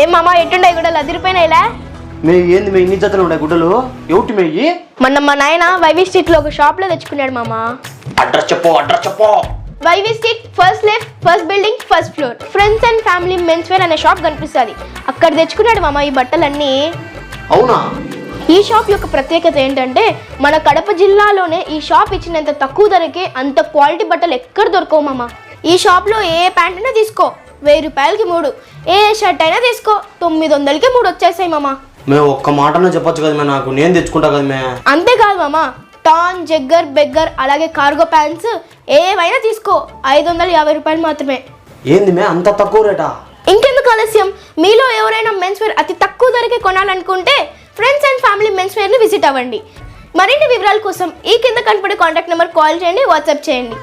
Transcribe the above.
ఏం మామ ఎట్టుండే గుడ్డలు అదిరిపోయినాయిలా? ఏంది మే ఇన్ని జతలు ఉన్నాయి గుడ్డలు? ఏమిటి మేయి? మొన్న మా నాయన వైవి స్ట్రీట్ లో ఒక షాప్ లో తెచ్చుకున్నాడు మామ. అడ్రస్ చెప్పు. YV street first left first building first floor friends and family men's wear అనే షాప్ కనిపిస్తుంది. అక్కడ తెచ్చుకున్నాడు మామ ఈ బట్టలన్నీ. అవునా? ఈ షాప్ యొక్క ప్రత్యేకత ఏంటంటే మన కడప జిల్లాలోనే ఈ షాప్ ఇచ్చినంత తక్కువ ధరకే అంత క్వాలిటీ బట్టలు ఎక్కడ దొరకవు మామ. ఈ షాప్ లో ఏ ప్యాంట్ అయినా తీసుకో 1000 రూపాయలకి 3, ఏ షర్ట్ అయినా తీసుకో 900కి 3 వచ్చేసాయి మామ. మేము ఒక్క మాటనే చెప్పొచ్చు కదా మే, నాకు నేను తెచ్చుకుంటా కదా మే. అంతేకాదు మామ, టాన్ జగ్గర్ బెగ్గర్ అలాగే కార్గో ప్యాంట్స్ ఏవైనా తీసుకో 550 రూపాయలు మాత్రమే. ఏంది మే అంత తక్కువ రేటా? ఇంకెందుకు ఆలస్యం, మీలో ఎవరైనా మెన్స్ వేర్ అతి తక్కువ ధరకే కొనాలనుకుంటే ఫ్రెండ్స్ అండ్ ఫ్యామిలీ మెన్స్ వేర్ని విజిట్ అవ్వండి. మరిన్ని వివరాల కోసం ఈ కింద కనపడే కాంటాక్ట్ నెంబర్ కాల్ చేయండి, వాట్సాప్ చేయండి.